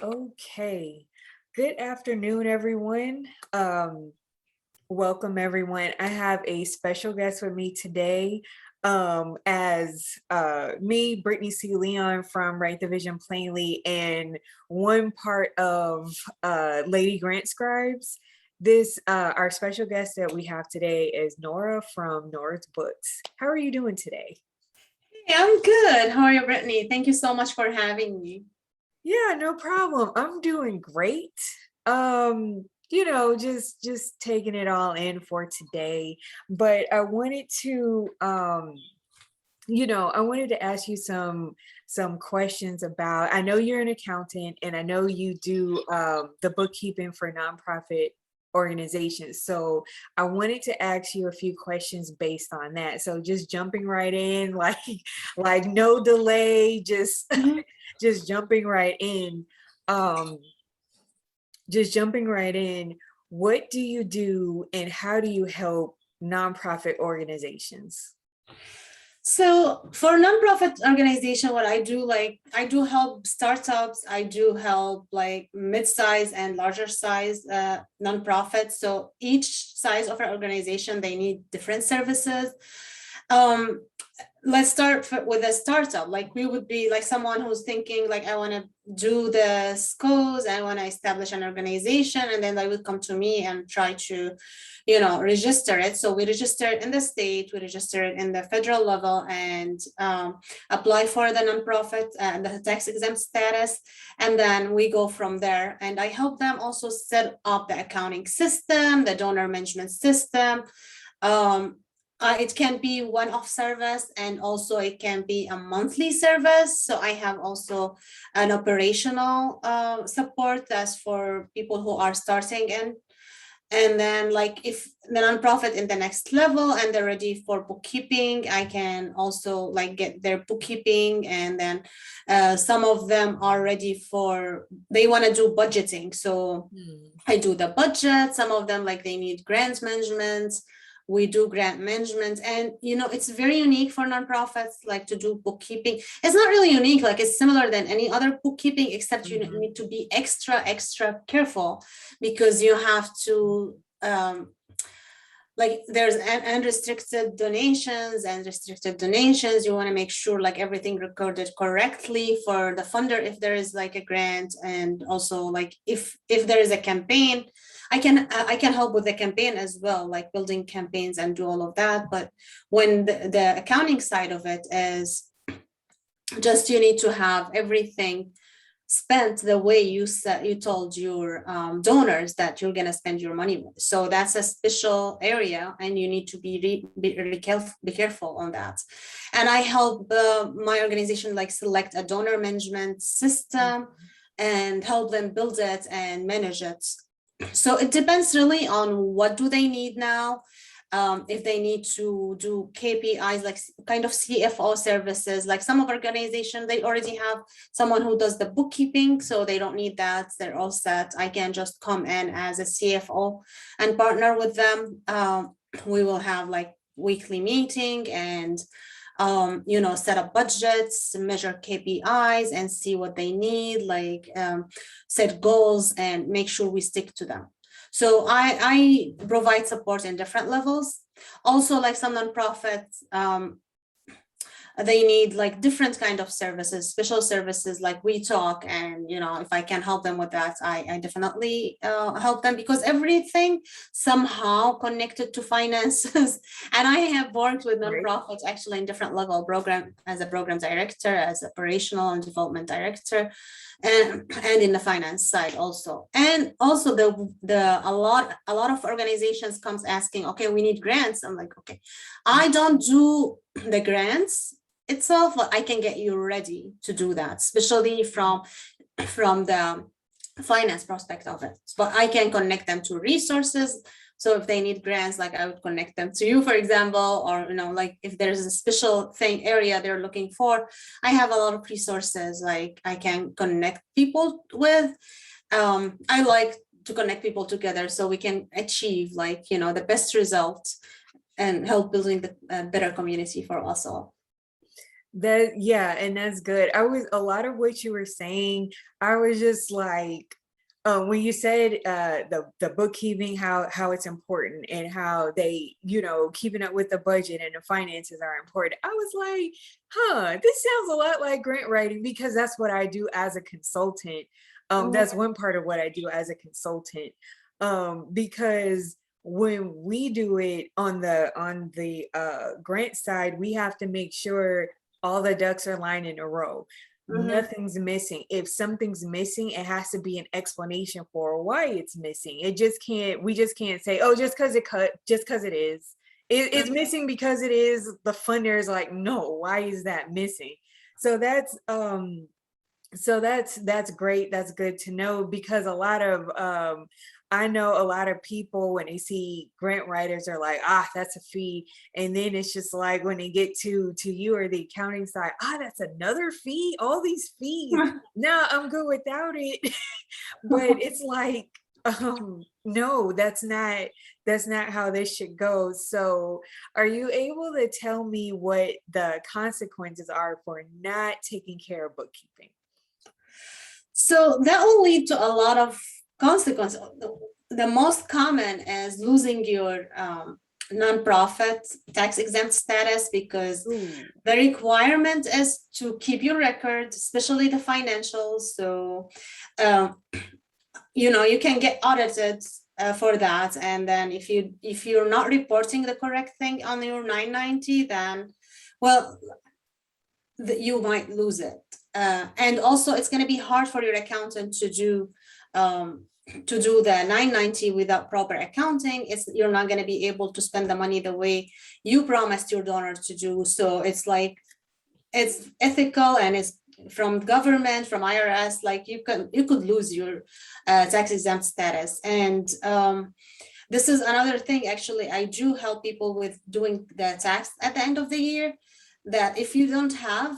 Okay. Good afternoon, everyone. Welcome, everyone. I have a special guest with me today. As me, Brittney C. Leon from Write the Vision Plainly, and one part of Lady Grant Scribes. This our special guest that we have today is Noura from Noura's Books. How are you doing today? Hey, I'm good. How are you, Brittany? Thank you so much for having me. Yeah, no problem. I'm doing great. Just taking it all in for today. But I wanted to I wanted to ask you some questions about, I know you're an accountant and I know you do the bookkeeping for nonprofit organizations. So I wanted to ask you a few questions based on that. So just jumping right in, like no delay, just Mhm. just jumping right in. Um, just jumping right in. What do you do and how do you help nonprofit organizations? So for nonprofit organization, what I do, I do help startups, I do help like mid-size and larger size nonprofits. So each size of an organization, they need different services. Um, let's start with a startup. Like we would be like someone who's thinking like, I want to do the schools, I want to establish an organization, and then they would come to me and try to, register it. So we register it in the state, we register it in the federal level, and apply for the nonprofit and the tax exempt status. And then we go from there. And I help them also set up the accounting system, the donor management system. Um, it can be one-off service, and also it can be a monthly service. So I have also an operational support that's for people who are starting in. And then like if the nonprofit in the next level and they're ready for bookkeeping, I can also like get their bookkeeping. And then some of them are ready for, they want to do budgeting. So I do the budget. Some of them like they need grant management. We do grant management, and it's very unique for nonprofits like to do bookkeeping. It's not really unique, like it's similar than any other bookkeeping, except you Mhm. need to be extra careful because you have to like there's unrestricted donations and restricted donations. You want to make sure like everything recorded correctly for the funder if there is like a grant, and also like if there is a campaign, I can help with the campaign as well, like building campaigns and do all of that. But when the accounting side of it is just you need to have everything spent the way you said, you told your donors that you're going to spend your money with. So that's a special area, and you need to be careful on that. And I help my organization like select a donor management system and help them build it and manage it. So it depends really on what do they need now. If they need to do KPIs, like kind of CFO services, like some of organizations, they already have someone who does the bookkeeping, so they don't need that. They're all set. I can just come in as a CFO and partner with them. We will have like weekly meeting and set up budgets, measure KPIs and see what they need, like set goals and make sure we stick to them. So I provide support in different levels. Also, like some nonprofits, they need like different kind of services, special services, like we talk. And if I can help them with that, I definitely help them, because everything somehow connected to finances. And I have worked with Right. nonprofits actually in different level program, as a program director, as operational and development director, and in the finance side also. And also a lot of organizations comes asking, okay, we need grants. I'm like, okay, I don't do the grants itself, but I can get you ready to do that, especially from the finance prospect of it. But I can connect them to resources. So if they need grants, like I would connect them to you, for example, or like if there's a special thing area they're looking for, I have a lot of resources like I can connect people with. I like to connect people together so we can achieve like the best result and help building the better community for us all. That, yeah, and that's good. I was a lot of what you were saying, I was just like, when you said the bookkeeping, how it's important and how they, keeping up with the budget and the finances are important. I was like, huh, this sounds a lot like grant writing because that's what I do as a consultant. That's Mhm, one part of what I do as a consultant. Because when we do it on the grant side, we have to make sure all the ducks are lined in a row. mhm. Nothing's missing. If something's missing, it has to be an explanation for why it's missing. It just can't, we just can't say, oh, just because it cut, just because it is. It's missing because it is. The funder is like, no, why is that missing? So that's great. That's good to know because a lot of I know a lot of people when they see grant writers are like, ah, that's a fee. And then it's just like when they get to you or the accounting side, ah, that's another fee, all these fees. No, I'm good without it. But it's like, no, that's not how this should go. So are you able to tell me what the consequences are for not taking care of bookkeeping? So that will lead to a lot of consequences. The most common is losing your nonprofit tax exempt status because Ooh. the requirement is to keep your record, especially the financials. So, um, you can get audited for that, and then if you're not reporting the correct thing on your 990, then well, you might lose it. And also, it's going to be hard for your accountant um, to do the 990 without proper accounting. You're not going to be able to spend the money the way you promised your donor to do. So it's like it's ethical and it's from government, from IRS. Like you could lose your tax exempt status. And this is another thing. Actually, I do help people with doing the tax at the end of the year, that if you don't have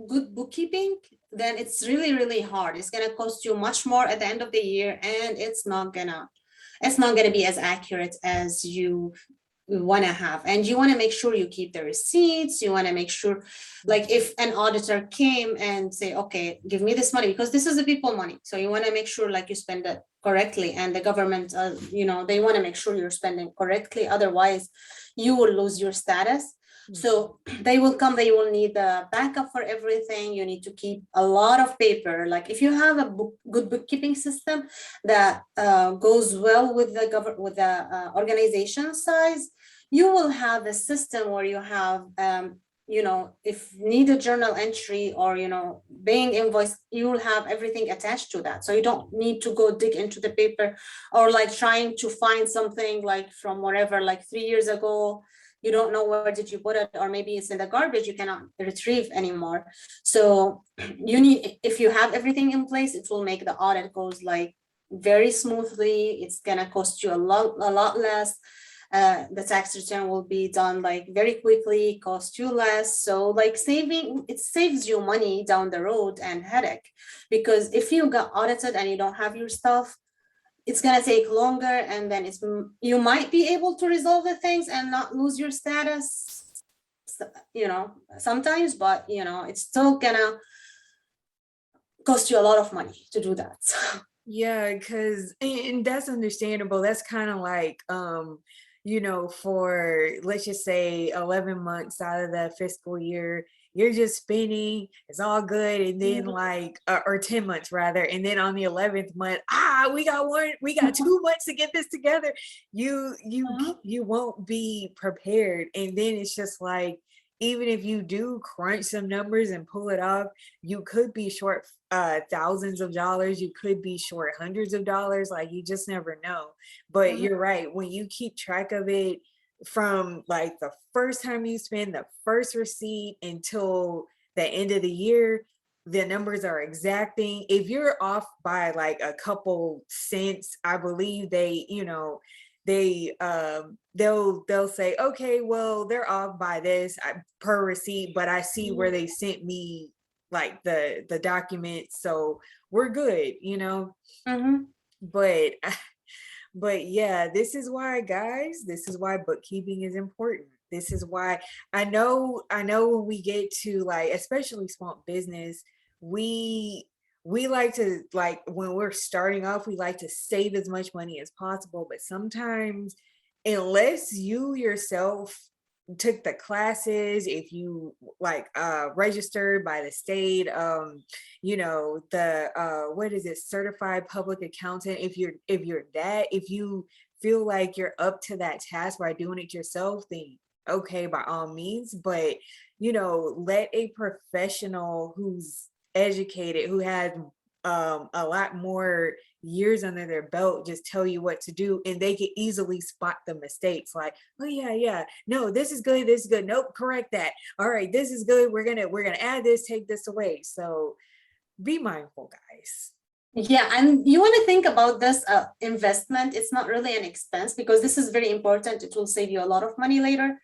good bookkeeping, then it's really, really hard. It's gonna cost you much more at the end of the year, and it's not gonna be as accurate as you want to have. And you want to make sure you keep the receipts. You want to make sure, like, if an auditor came and say, okay, give me this money, because this is the people money, so you want to make sure like you spend it correctly, and the government, they want to make sure you're spending correctly, otherwise you will lose your status. So they will come, they will need the backup for everything. You need to keep a lot of paper. Like if you have a good bookkeeping system that goes well with the organization size, you will have a system where you have if need a journal entry or paying invoice, you will have everything attached to that, so you don't need to go dig into the paper or like trying to find something like from wherever, like 3 years ago. You don't know where did you put it, or maybe it's in the garbage, you cannot retrieve anymore. So if you have everything in place, it will make the audit goes like very smoothly. It's gonna cost you a lot less. The tax return will be done like very quickly, cost you less. So like it saves you money down the road and headache, because if you got audited and you don't have your stuff, it's going to take longer, and then you might be able to resolve the things and not lose your status, sometimes, but it's still gonna cost you a lot of money to do that. Yeah, because and that's understandable. That's kind of like for let's just say 11 months out of the fiscal year, you're just spending, it's all good, and then like or 10 months rather, and then on the 11th month, we got 2 months to get this together. You won't be prepared, and then it's just like even if you do crunch some numbers and pull it off, you could be short thousands of dollars, you could be short hundreds of dollars, like you just never know. But Mhm. you're right, when you keep track of it from like the first time you spend the first receipt until the end of the year, the numbers are exacting. If you're off by like a couple cents, I believe they'll say, okay, well, they're off by this per receipt, but I see where they sent me like the document, so we're good. Mhm. But but yeah, this is why, guys, this is why bookkeeping is important. This is why I know when we get to like, especially small business, we like to, like, when we're starting off, we like to save as much money as possible, but sometimes unless you yourself took the classes, if you like registered by the state, the what is it, certified public accountant, if you feel like you're up to that task by doing it yourself, then okay, by all means. But let a professional who's educated, who has a lot more years under their belt, just tell you what to do, and they can easily spot the mistakes, like, oh yeah, no, this is good, nope, correct that, all right, this is good, we're gonna add this, take this away. So be mindful, guys. Yeah, and you want to think about this investment. It's not really an expense, because this is very important. It will save you a lot of money later.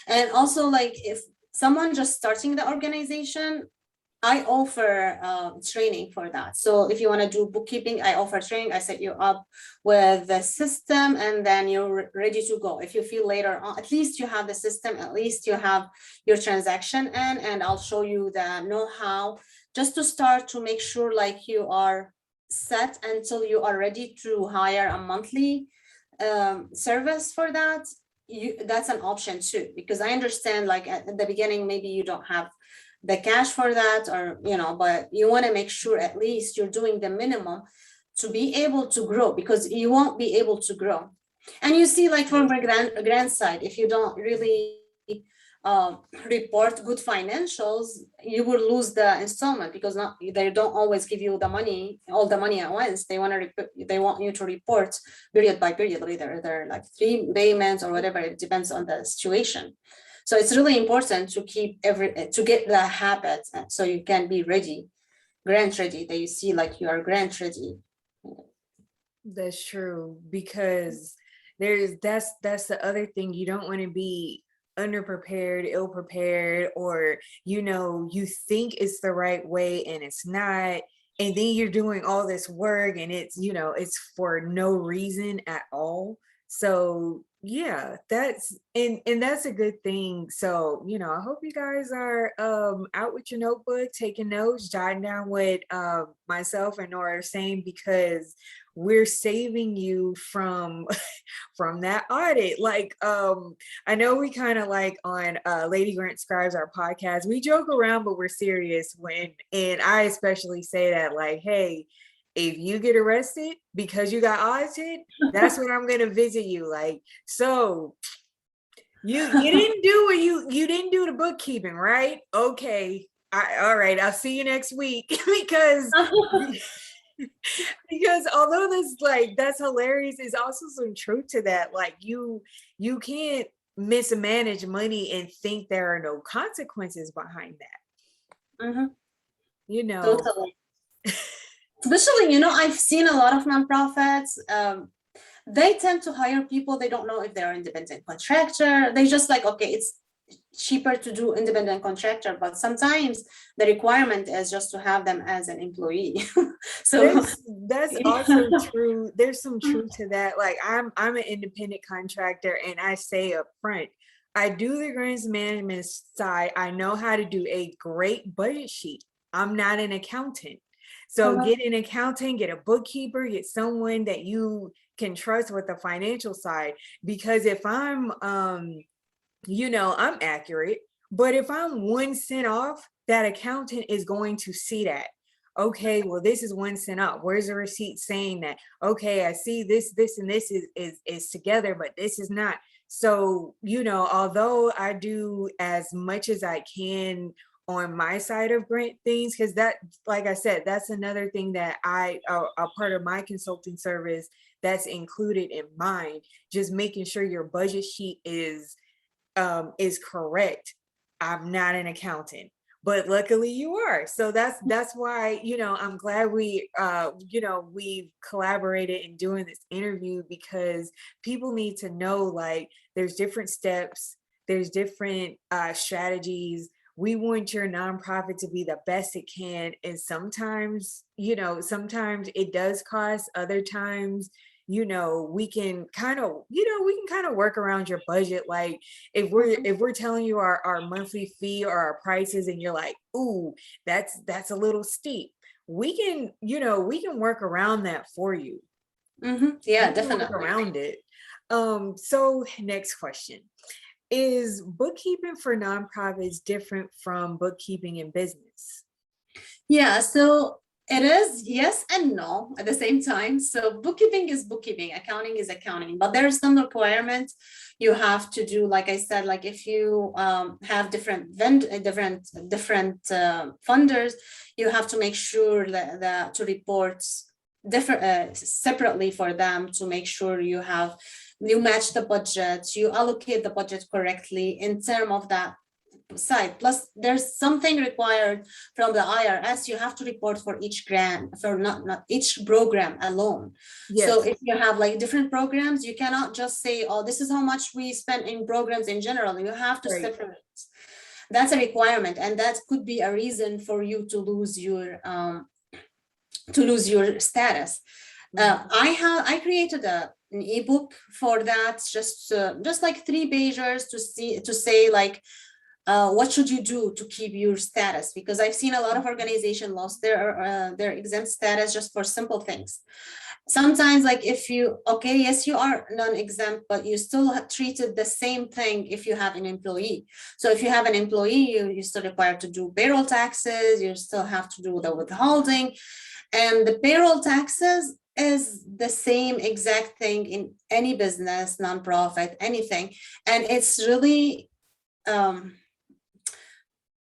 And also, like, if someone just starting the organization, I offer training for that. So if you want to do bookkeeping, I offer training. I set you up with the system, and then you're ready to go. If you feel later on, at least you have the system, at least you have your transaction in, and I'll show you the know-how just to start, to make sure like you are set until you are ready to hire a monthly service for that. That's an option too, because I understand, like, at the beginning, maybe you don't have the cash for that, or but you want to make sure at least you're doing the minimum to be able to grow, because you won't be able to grow. And you see, like, from a grant side, if you don't really report good financials, you will lose the installment, because they don't always give you all the money at once. They want you to report period by period. They're like 3 payments or whatever. It depends on the situation. So it's really important to to get the habit, so you can be ready, grant ready, that you see like you are grant ready. That's true, because that's the other thing. You don't want to be underprepared, ill prepared, or you think it's the right way and it's not, and then you're doing all this work and it's for no reason at all. So yeah, that's a good thing. So I hope you guys are out with your notebook, taking notes, jotting down what myself and Noura are saying, because we're saving you from from that audit. Like I know we kind of like on Lady Grant Scribes, our podcast, we joke around, but we're serious and I especially say that, like, hey, if you get arrested because you got audited, that's when I'm gonna visit you. Like, so you didn't do what you didn't do the bookkeeping, right? Okay. All right, I'll see you next week. because because although that's hilarious, there's also some truth to that. Like, you can't mismanage money and think there are no consequences behind that. Totally. Especially, I've seen a lot of nonprofits. They tend to hire people they don't know if they're independent contractor. They just like, okay, it's cheaper to do independent contractor, but sometimes the requirement is just to have them as an employee. So that's also true. There's some truth to that. Like, I'm an independent contractor, and I say up front, I do the grants management side. I know how to do a great budget sheet. I'm not an accountant. So get an accountant, get a bookkeeper, get someone that you can trust with the financial side. Because if I'm I'm accurate, but if I'm 1 cent off, that accountant is going to see that. Okay, well, this is 1 cent off. Where's the receipt saying that? Okay, I see this, and this is together, but this is not. So, although I do as much as I can on my side of grant things, because that, like I said, that's another thing that a part of my consulting service that's included in mine, just making sure your budget sheet is correct. I'm not an accountant, but luckily you are. So that's why, I'm glad we've collaborated in doing this interview, because people need to know, like, there's different steps, there's different strategies. We want your nonprofit to be the best it can. And sometimes it does cost, other times, we can kind of, work around your budget. Like if we're telling you our monthly fee or our prices and you're like, ooh, that's a little steep. We can work around that for you. Yeah, We can work definitely. around it. So next question. Is bookkeeping for nonprofits different from bookkeeping in business? Yeah, so it is yes and no at the same time. So bookkeeping is bookkeeping, accounting is accounting, but there are some requirements you have to do. Like I said, like if you have different funders, you have to make sure that to report different separately for them to make sure you match the budget, you allocate the budget correctly in terms of that side. Plus there's something required from the IRS. You have to report for each grant, for not each program alone. Yes. So if you have like different programs, you cannot just say, oh, this is how much we spend in programs in general. You have to Right. separate. That's a requirement, and that could be a reason for you to lose your status. I created an ebook for that, just like 3 pages to say like what should you do to keep your status? Because I've seen a lot of organizations lost their exempt status just for simple things. Sometimes, like if you, okay, yes, you are non-exempt, but you still treated the same thing if you have an employee. So if you have an employee, you're still required to do payroll taxes, you still have to do the withholding. And the payroll taxes is the same exact thing in any business, nonprofit, anything. And it's really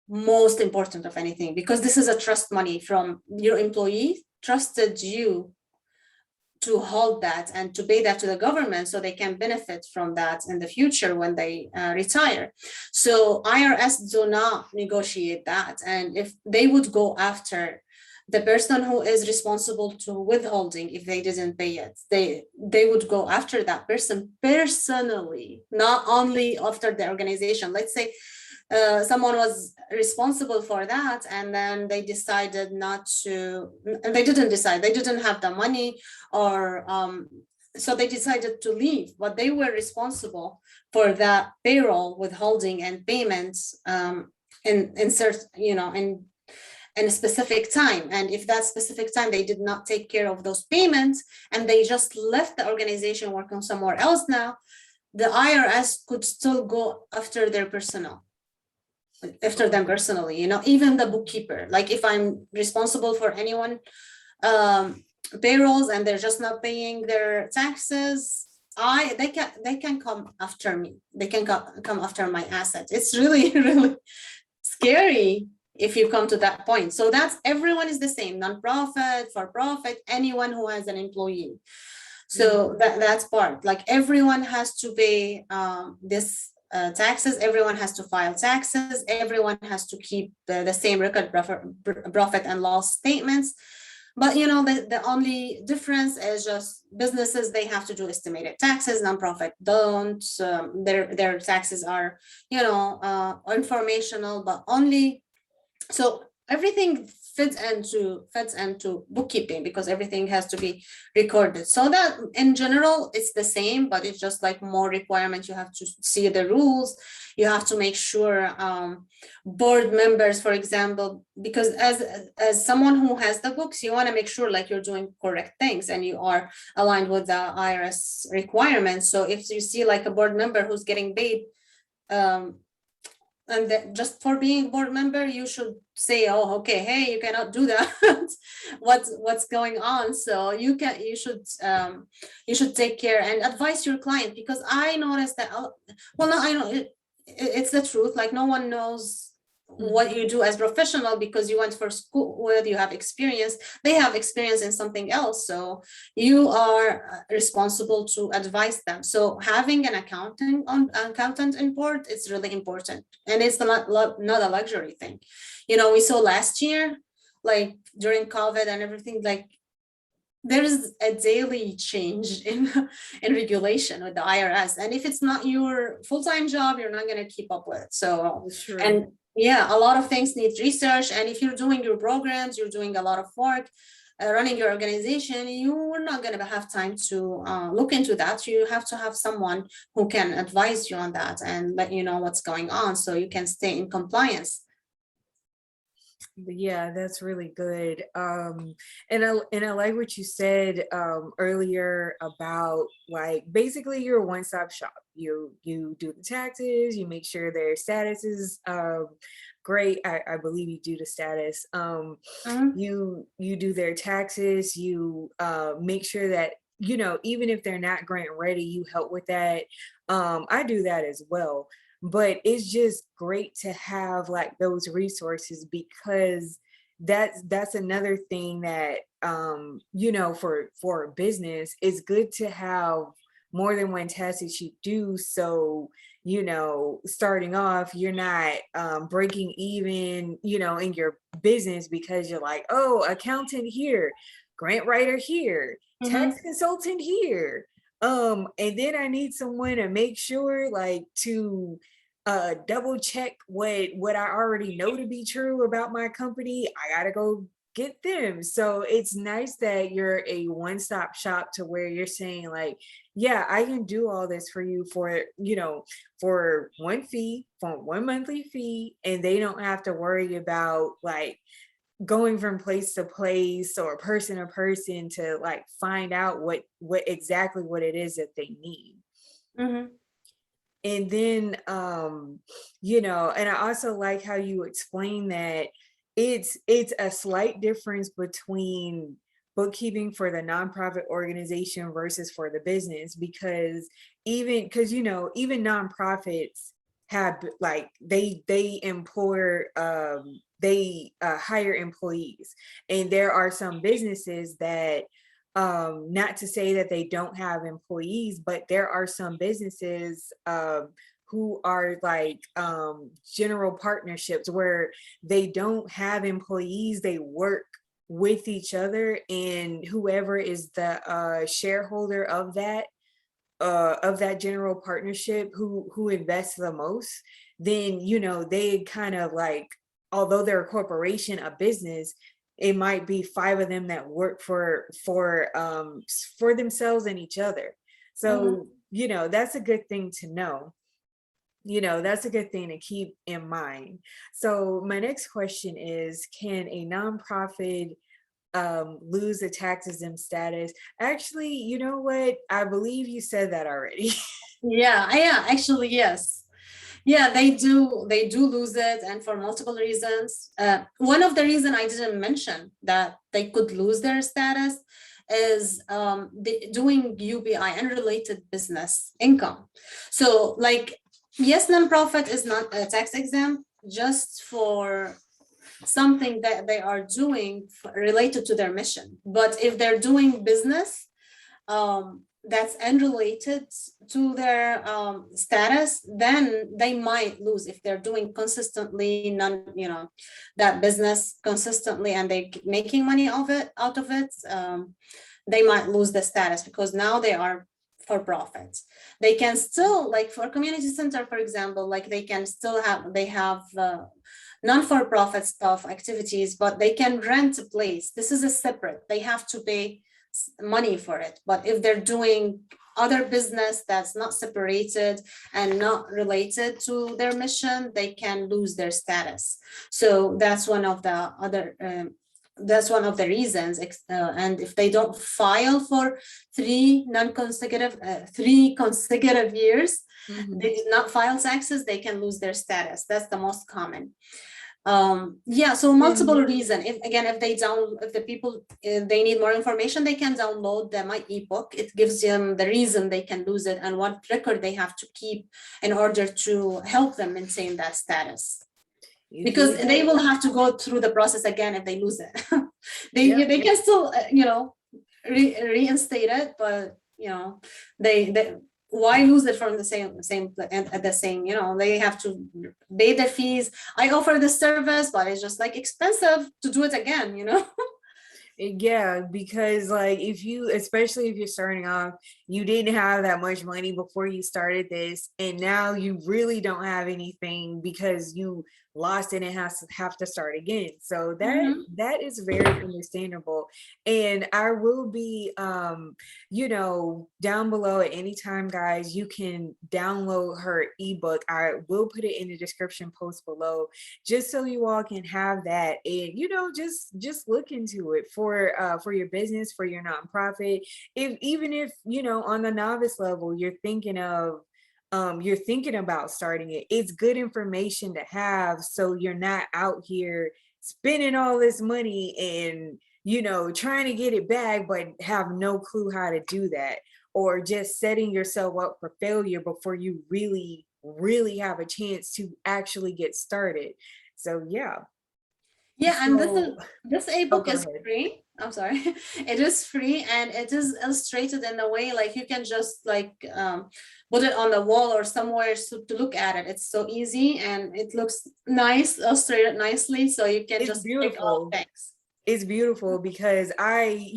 most important of anything, because this is a trust money from your employee trusted you to hold that and to pay that to the government so they can benefit from that in the future when they retire. So IRS do not negotiate that. And if they would go after the person who is responsible to withholding, if they didn't pay it, they would go after that person personally, not only after the organization. Let's say someone was responsible for that, and then they decided not to, they didn't have the money, or so they decided to leave, but they were responsible for that payroll, withholding, and payments in a specific time. And if that specific time they did not take care of those payments and they just left the organization working somewhere else, now the IRS could still go after them personally, even the bookkeeper. Like if I'm responsible for anyone payrolls and they're just not paying their taxes, they can come after me. They can come after my assets. It's really, really scary if you come to that point. So that's, everyone is the same, nonprofit, for profit, anyone who has an employee. So that's part, like everyone has to pay this taxes, everyone has to file taxes, everyone has to keep the same record profit and loss statements. But the only difference is just businesses, they have to do estimated taxes, nonprofit don't. Their taxes are informational, but only, so everything fits into bookkeeping, because everything has to be recorded. So that in general it's the same, but it's just like more requirements. You have to see the rules, you have to make sure board members, for example, because as someone who has the books, you want to make sure like you're doing correct things and you are aligned with the IRS requirements. So if you see like a board member who's getting paid and just for being board member, you should say, oh, okay, hey, you cannot do that. what's going on? So you should take care and advise your client, because I noticed that, well, no, I know it's the truth. Like no one knows what you do as professional, because you went for school with, you have experience, they have experience in something else. So you are responsible to advise them. So having an accountant in board, it's really important. And it's not a luxury thing. We saw last year, like during COVID and everything, like there is a daily change in regulation with the IRS. And if it's not your full-time job, you're not going to keep up with it. So, and yeah, a lot of things need research. And if you're doing your programs, you're doing a lot of work. running your organization, you are not going to have time to look into that. You have to have someone who can advise you on that and let you know what's going on so you can stay in compliance. Yeah, that's really good. And I like what you said earlier about, like, basically you're a one-stop shop. You do the taxes, you make sure their status is great. I believe you do the status. Mhm. You do their taxes, you make sure that, even if they're not grant ready, you help with that. I do that as well, but it's just great to have like those resources, because that's another thing that, for a business, it's good to have more than one task that you do. So, starting off, you're not breaking even, in your business, because you're like, oh, accountant here, grant writer here, tax Mhm. consultant here. And then I need someone to make sure, like, to double check what I already know to be true about my company. I gotta go get them. So it's nice that you're a one-stop shop, to where you're saying, like, yeah, I can do all this for you for, for one fee, for one monthly fee, and they don't have to worry about, like, going from place to place or person to person to, like, find out what exactly what it is that they need. Mhm. And then, and I also like how you explain that it's a slight difference between bookkeeping for the nonprofit organization versus for the business, because even nonprofits have, like, they employ, they hire employees, and there are some businesses that, not to say that they don't have employees, but there are some businesses who are like, general partnerships, where they don't have employees, they work with each other, and whoever is the shareholder of that general partnership, who invests the most, then, they kind of like, although they're a corporation, a business, it might be five of them that work for themselves and each other. Mhm. So, that's a good thing to know. That's a good thing to keep in mind. So my next question is, can a nonprofit lose the tax exempt status? Actually, you know what? I believe you said that already. Yeah, yeah, actually, yes. Yeah, they do lose it, and for multiple reasons. One of the reason I didn't mention that they could lose their status is doing UBI, unrelated business income. So, like, yes, nonprofit is not tax exempt just for something that they are doing related to their mission. But if they're doing business that's unrelated to their status, then they might lose. If they're doing consistently that business consistently, and they making money out of it, they might lose the status, because now they are for profit. They can still, like, for community center, for example, like, they have non-for-profit stuff activities, but they can rent a place. This is a separate, they have to pay money for it. But if they're doing other business that's not separated and not related to their mission, they can lose their status. So that's one of the other that's one of the reasons. And if they don't file for three consecutive years, Mhm. they did not file taxes, they can lose their status. That's the most common. Yeah, so multiple And reason. If the people, they need more information, they can download my ebook. It gives them the reason they can lose it and what record they have to keep in order to help them maintain that status, you because did they that. will have to go through the process again if they lose it. Yep. They can still reinstate it, but they why lose it from the same and at the same, they have to pay the fees. I offer the service, but it's just like expensive to do it again. Yeah, because, like, especially if you're starting off, you didn't have that much money before you started this, and now you really don't have anything because you lost it and has to have to start again. So Mhm. that is very understandable. And I will be, down below at any time, guys, you can download her ebook. I will put it in the description post below, just so you all can have that, and just look into it for your business, for your nonprofit. If even if on the novice level you're thinking about starting it, it's good information to have, so you're not out here spending all this money and trying to get it back but have no clue how to do that, or just setting yourself up for failure before you really have a chance to actually get started. So yeah. Yeah, and So this oh, ebook go is ahead. free. I'm sorry. It is free and it is illustrated in a way like you can just like put it on the wall or somewhere to look at it. It's so easy and it looks nice, illustrated nicely, so you can It's just take all beautiful. things. It's beautiful because I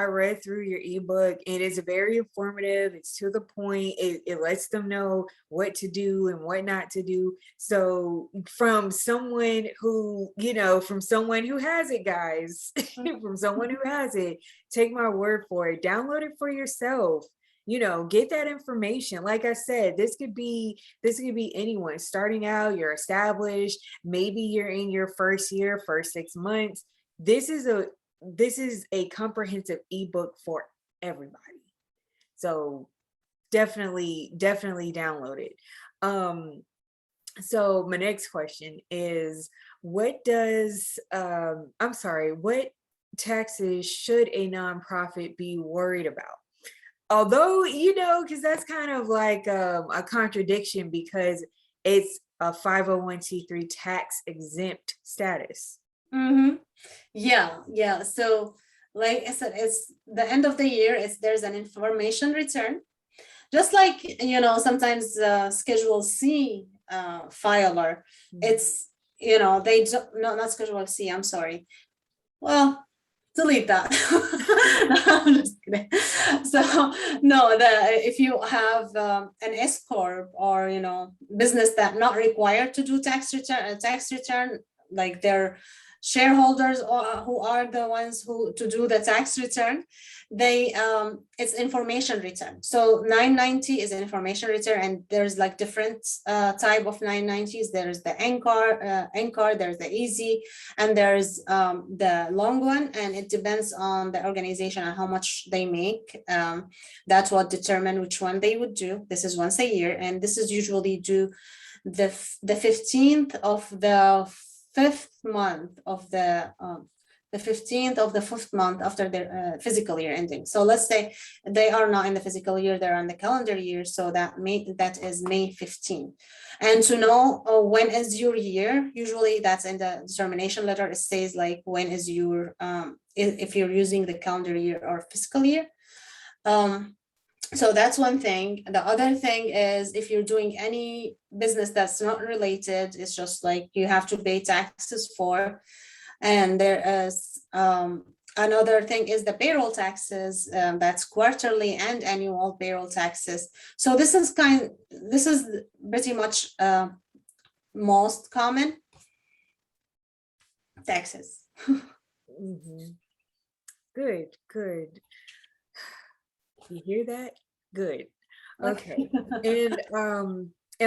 read through your ebook, and it's very informative. It's to the point. It lets them know what to do and what not to do. So from someone who has it, guys, from someone who has it, take my word for it. Download it for yourself. Get that information. Like I said, this could be anyone starting out. You're established. Maybe you're in your first year, first 6 months. This is a comprehensive ebook for everybody. So definitely download it. So my next question is, what taxes should a nonprofit be worried about? Although, because that's kind of like a contradiction, because it's a 501c3 tax exempt status. Mm-hmm. Yeah. So like I said, it's the end of the year. There's an information return. Just like, sometimes Schedule C filer, it's, they don't, no, not Schedule C, I'm sorry. Well, delete that. No, I'm just kidding. So no, if you have an S corp or business that not required to do tax return, like their shareholders or who are the ones who to do the tax return, they it's information return. So 990 is an information return, and there's like different type of 990s. There's the anchor, there's the easy, and there's the long one, and it depends on the organization and how much they make. That's what determine which one they would do. This is once a year, and this is usually due the 15th of the fifth month of the 15th of the fifth month after their fiscal year ending. So let's say they are not in the fiscal year, they're on the calendar year. So that is May 15th. And to know when is your year, usually that's in the determination letter. It says like when is your, if you're using the calendar year or fiscal year. So that's one thing. The other thing is if you're doing any business that's not related, it's just like you have to pay taxes for. And there is another thing is the payroll taxes, that's quarterly and annual payroll taxes. So this is pretty much most common taxes. Mhm. Good. You hear that? Good. Okay. And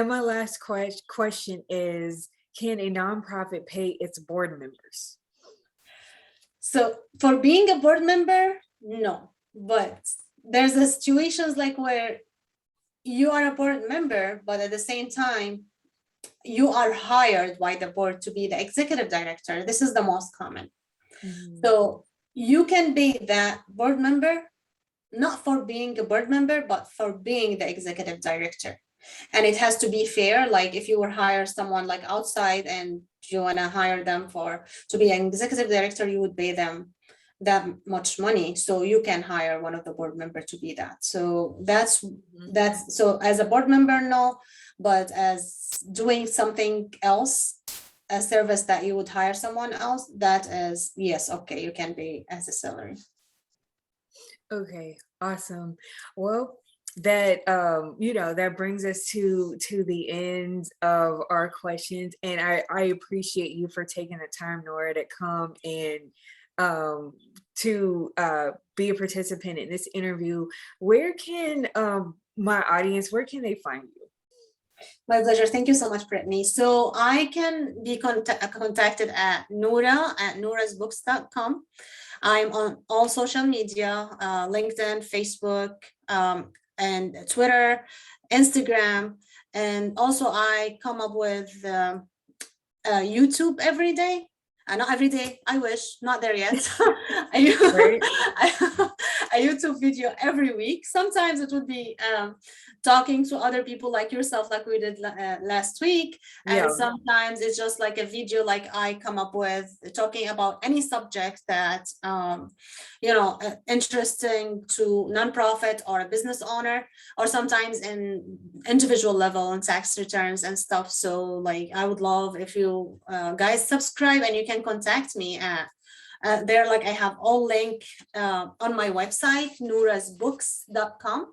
my last question is, can a nonprofit pay its board members? So for being a board member, no, but there's a situations like where you are a board member, but at the same time, you are hired by the board to be the executive director. This is the most common. Mhm. So you can be that board member, not for being a board member, but for being the executive director. And it has to be fair. Like if you were hire someone like outside and you want to hire them to be an executive director, you would pay them that much money. So you can hire one of the board member to be that. So so as a board member, no, but as doing something else, a service that you would hire someone else, that is, yes, okay, you can be as a salary. Okay, awesome. Well, that that brings us to the end of our questions, and I appreciate you for taking the time, Noura, to come and to be a participant in this interview. Where can my audience, where can they find you? My pleasure. Thank you so much, Brittany. So I can be contacted at Noura at noura'sbooks.com. I'm on all social media, LinkedIn, Facebook, and Twitter, Instagram. And also I come up with YouTube every day. Not every day, I wish, not there yet. Right. A YouTube video every week. Sometimes it would be talking to other people like yourself, like we did last week. Yeah. And sometimes it's just like a video like I come up with, talking about any subject that, interesting to nonprofit or a business owner, or sometimes in individual level and tax returns and stuff. So like, I would love if you guys subscribe, and you can contact me at there. Like I have all link on my website, noura'sbooks.com.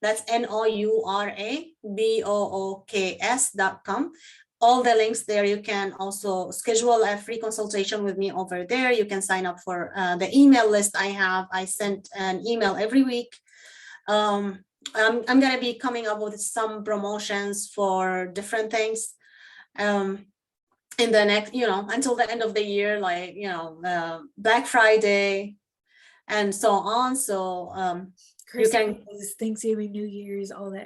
That's NOURABOOKS.com. All the links there. You can also schedule a free consultation with me over there. You can sign up for the email list I have. I send an email every week. I'm going to be coming up with some promotions for different things in the next, until the end of the year, like, Black Friday and so on. So you can, Thanksgiving, New Year's, all that.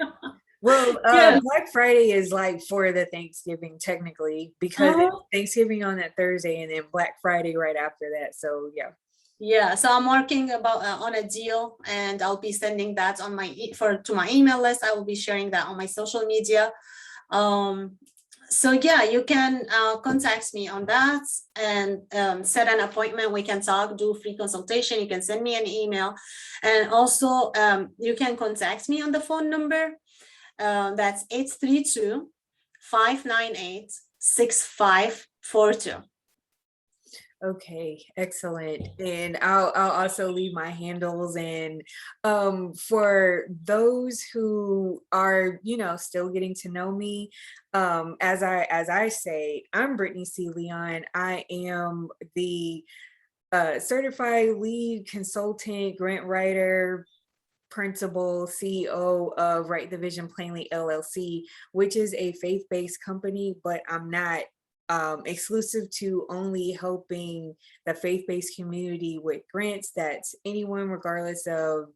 Well, yeah. Black Friday is like for the Thanksgiving technically, because it's Thanksgiving on that Thursday and then Black Friday right after that. So yeah. Yeah, so I'm working about on a deal, and I'll be sending that on my to my email list. I will be sharing that on my social media. So yeah, you can contact me on that and set an appointment. We can talk, do free consultation. You can send me an email, and also you can contact me on the phone number. That's 832-598-6542. Okay, excellent. And I'll also leave my handles. And for those who are, still getting to know me, as I say, I'm Brittney C. Leon. I am the certified lead consultant, grant writer, principal, CEO of Write the Vision Plainly LLC, which is a faith-based company, but I'm not exclusive to only helping the faith-based community with grants. That's anyone, regardless of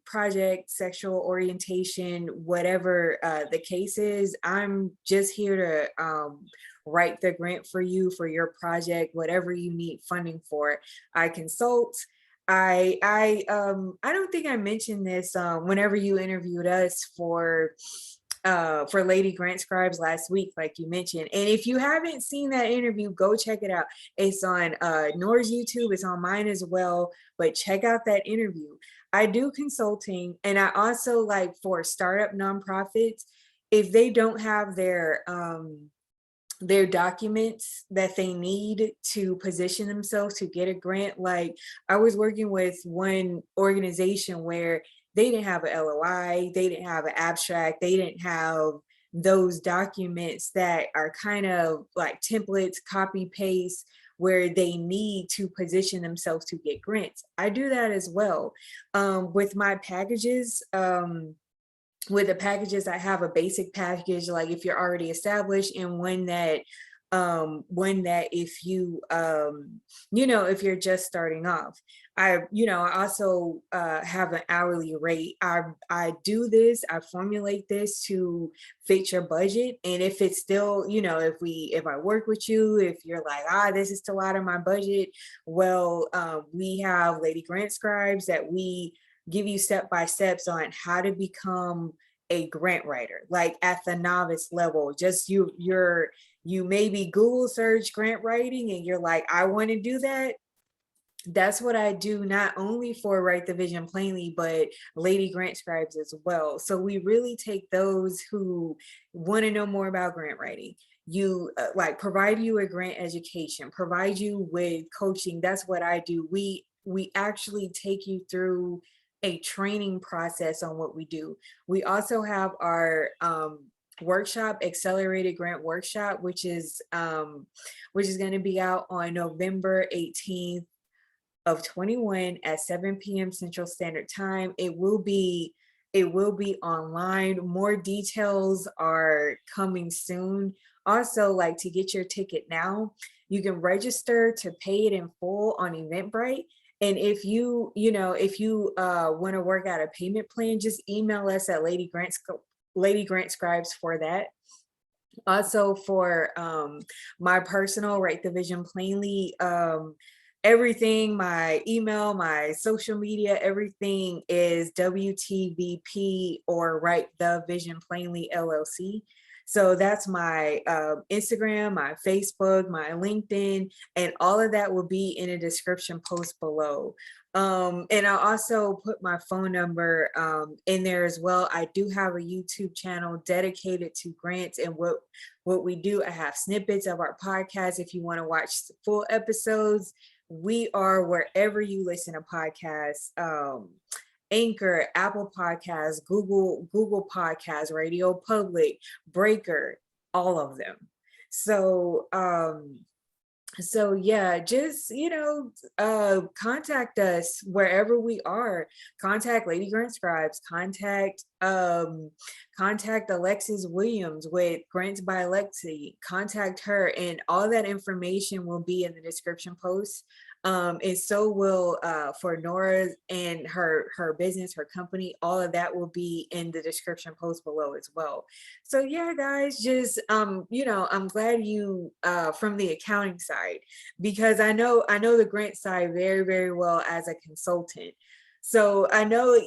project, sexual orientation, whatever the case is. I'm just here to write the grant for you for your project, whatever you need funding for. I consult. I don't think I mentioned this whenever you interviewed us for Lady Grant Scribes last week, like you mentioned. And if you haven't seen that interview, go check it out. It's on Nora's YouTube, it's on mine as well, but check out that interview. I do consulting, and I also, like, for startup nonprofits, if they don't have their documents that they need to position themselves to get a grant. Like, I was working with one organization where they didn't have an LOI, they didn't have an abstract, they didn't have those documents that are kind of like templates, copy paste, where they need to position themselves to get grants. I do that as well. With my packages, with the packages, I have a basic package, like if you're already established, and one that if you if you're just starting off. I also have an hourly rate. I do this, I formulate this to fit your budget. And if it's still, if I work with you, if you're like, this is still out of my budget, well, we have Lady Grant Scribes that we give you step-by-steps on how to become a grant writer, like at the novice level. Just you maybe Google search grant writing and you're like, I want to do that. That's what I do, not only for Write the Vision Plainly, but Lady Grant Scribes as well. So we really take those who want to know more about grant writing. You provide you a grant education, provide you with coaching. That's what I do. We actually take you through a training process on what we do. We also have our workshop, accelerated grant workshop, which is going to be out on November 18th of 21 at 7 p.m. Central Standard Time. It will be online. More details are coming soon. Also, like, to get your ticket now, you can register to pay it in full on Eventbrite. And if you want to work out a payment plan, just email us at Lady Grant Scribes for that. Also, for my personal Write the Vision Plainly, everything, my email, my social media, everything is WTVP or Write the Vision Plainly LLC. So that's my Instagram, my Facebook, my LinkedIn, and all of that will be in a description post below. And I'll also put my phone number in there as well. I do have a YouTube channel dedicated to grants and what we do. I have snippets of our podcast if you want to watch the full episodes. We are wherever you listen to podcasts, Anchor, Apple Podcasts, Google Podcasts, Radio Public, Breaker, all of them. So yeah, just contact us wherever we are. Contact Lady Grant Scribes, contact Alexis Williams with Grants by Alexi, contact her, and all that information will be in the description post. And so will for Noura and her business, her company, all of that will be in the description post below as well. So yeah, guys, just I'm glad you from the accounting side, because I know the grant side very, very well as a consultant. So I know,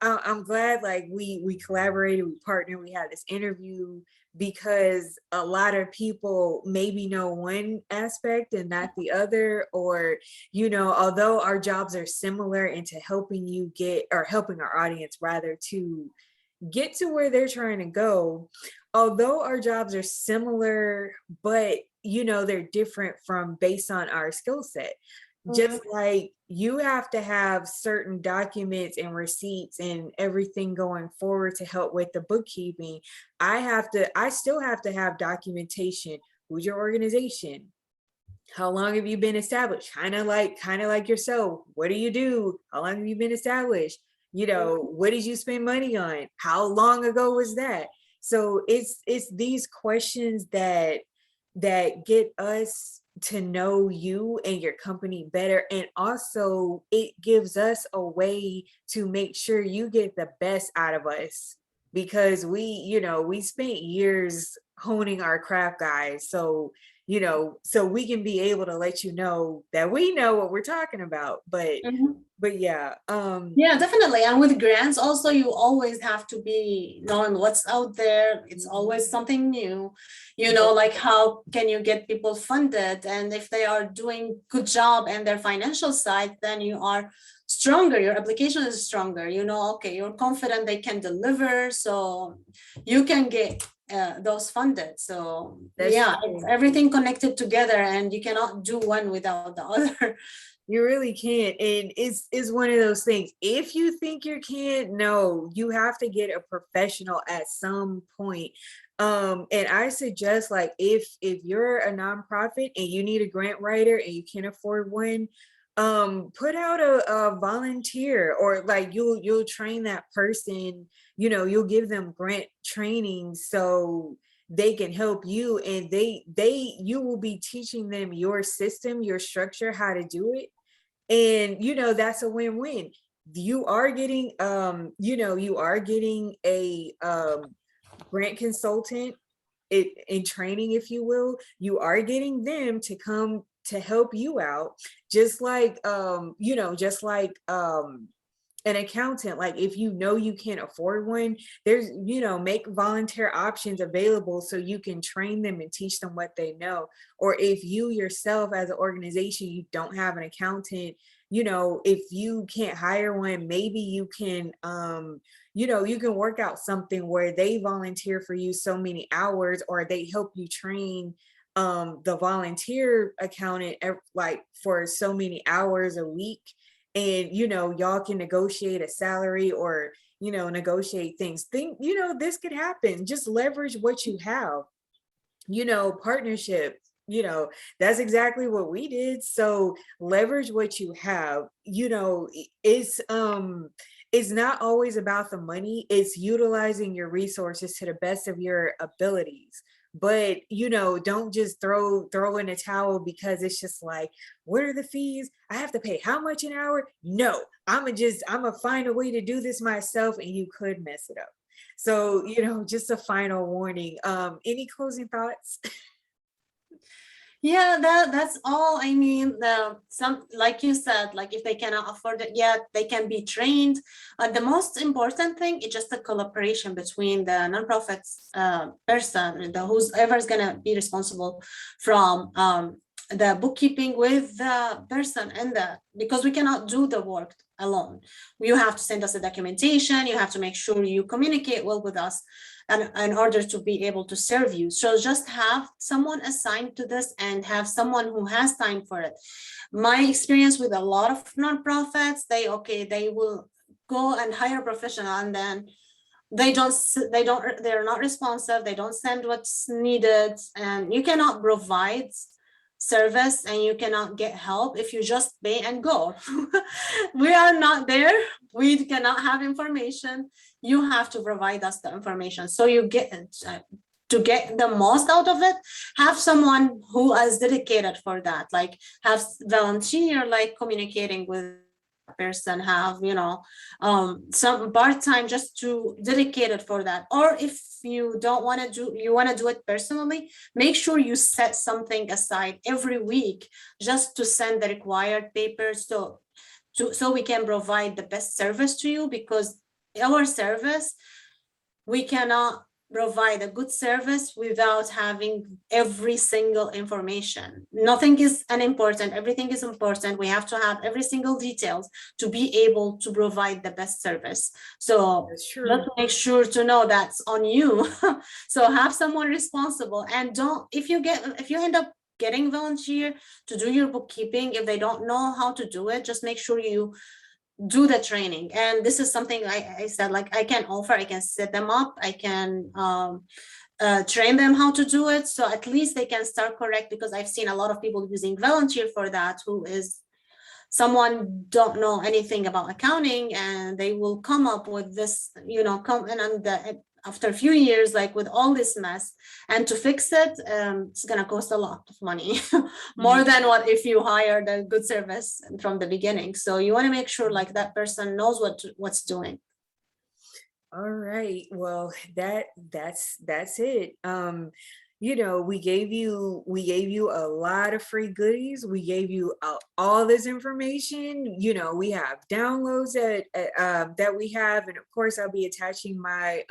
I'm glad, like, we collaborated, we partnered, we had this interview, because a lot of people maybe know one aspect and not the other, or, although our jobs are similar into helping you helping our audience rather to get to where they're trying to go, although our jobs are similar, but they're different from based on our skill set. Just like you have to have certain documents and receipts and everything going forward to help with the bookkeeping, I still have to have documentation. Who's your organization? How long have you been established? Kind of like yourself. What do you do? How long have you been established? What did you spend money on? How long ago was that? So it's these questions that get us to know you and your company better, and also it gives us a way to make sure you get the best out of us, because we spent years honing our craft, guys. So so we can be able to let you know that we know what we're talking about. But yeah. Yeah, definitely. And with grants also, you always have to be knowing what's out there. It's always something new, like how can you get people funded? And if they are doing good job and their financial side, then you are stronger. Your application is stronger, okay, you're confident they can deliver, so you can get those funded. So it's everything connected together, and you cannot do one without the other. You really can't. And it's one of those things. If you think you can't, no, you have to get a professional at some point. And I suggest, like, if you're a nonprofit and you need a grant writer and you can't afford one, put out a volunteer, or like you'll train that person, you'll give them grant training so they can help you, and you will be teaching them your system, your structure, how to do it. And that's a win-win. You are getting a grant consultant in training, if you will. You are getting them to come to help you out, just like an accountant. Like, if you can't afford one, there's make volunteer options available so you can train them and teach them what they know. Or if you yourself as an organization, you don't have an accountant, if you can't hire one, maybe you can you can work out something where they volunteer for you so many hours, or they help you train the volunteer accountant like for so many hours a week. and, you know, y'all can negotiate a salary or, you know, negotiate things. Think, you know, this could happen. Just leverage what you have, you know, partnership, you know, that's exactly what we did. So leverage what you have, you know, it's not always about the money. It's utilizing your resources to the best of your abilities. But, you know, don't just throw in a towel because it's just like, what are the fees? I have to pay how much an hour? No, I'm gonna find a way to do this myself, and you could mess it up. So, you know, just a final warning. Any closing thoughts? Yeah, that's all. I mean, the some, like you said, like if they cannot afford it yet, they can be trained. The most important thing is just the collaboration between the nonprofits person and the who's ever is gonna be responsible from the bookkeeping with the person and the, because we cannot do the work alone. You have to send us the documentation. You have to make sure you communicate well with us, and in order to be able to serve you. So just have someone assigned to this and have someone who has time for it. My experience with a lot of nonprofits, they will go and hire a professional, and then they're not responsive. They don't send what's needed, and you cannot provide service and you cannot get help if you just pay and go. We are not there. We cannot have information. You have to provide us the information. So you get to get the most out of it, have someone who is dedicated for that, like have volunteer, like communicating with person, have, you know, some part-time just to dedicate it for that. Or if you don't want to do, you want to do it personally, make sure you set something aside every week just to send the required papers, so we can provide the best service to you, because our service, we cannot provide a good service without having every single information. Nothing is unimportant. Everything is important. We have to have every single details to be able to provide the best service. So just make sure to know that's on you. So have someone responsible, and don't, if you end up getting volunteer to do your bookkeeping, if they don't know how to do it, just make sure you do the training. And this is something I said, like I can offer, I can set them up, I can train them how to do it, so at least they can start correct, because I've seen a lot of people using volunteer for that, who is someone don't know anything about accounting, and they will come up with this, you know, come in, and after a few years, like with all this mess, and to fix it, it's gonna cost a lot of money, more than what if you hired a good service from the beginning. So you want to make sure like that person knows what's doing. All right. Well, that's it. You know, we gave you a lot of free goodies. We gave you all this information. You know, we have downloads that we have, and of course, I'll be attaching my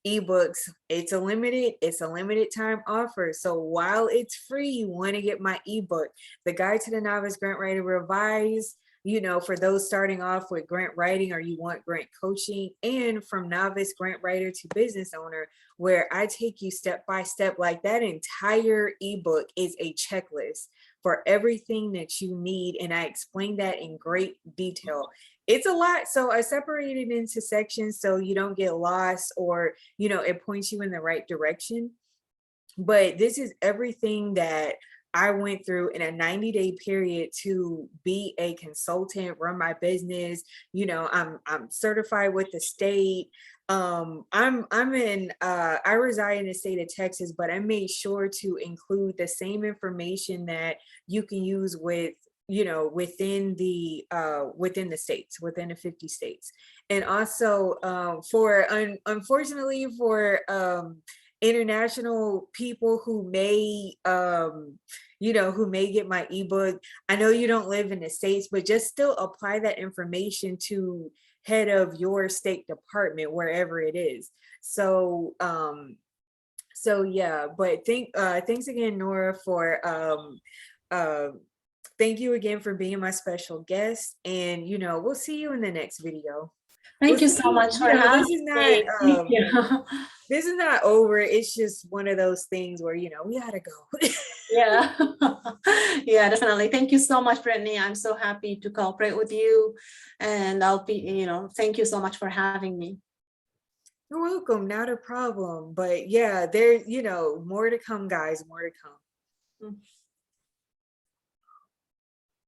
ebooks. It's a limited time offer. So while it's free, you want to get my ebook, The Guide to the Novice Grant Writer Revised. You know, for those starting off with grant writing or you want grant coaching, and From Novice Grant Writer to Business Owner, where I take you step by step. Like, that entire ebook is a checklist for everything that you need, and I explain that in great detail. It's a lot, so I separated into sections so you don't get lost, or, you know, it points you in the right direction. But this is everything that I went through in a 90-day period to be a consultant, run my business. You know, I'm certified with the state. I reside in the state of Texas, but I made sure to include the same information that you can use with, you know, within the states, within the 50 states. And also unfortunately for international people who may you know, who may get my ebook, I know you don't live in the States, but just still apply that information to head of your state department, wherever it is. So yeah, but thanks again, Noura, for thank you again for being my special guest, and, you know, we'll see you in the next video. Thank you so much for You know, having this is not me. Thank you. this is not over. It's just one of those things where, we gotta go. Yeah. Yeah, definitely. Thank you so much, Brittany. I'm so happy to cooperate with you. And I'll be, thank you so much for having me. You're welcome, not a problem. But yeah, there, more to come, guys, more to come. Mm.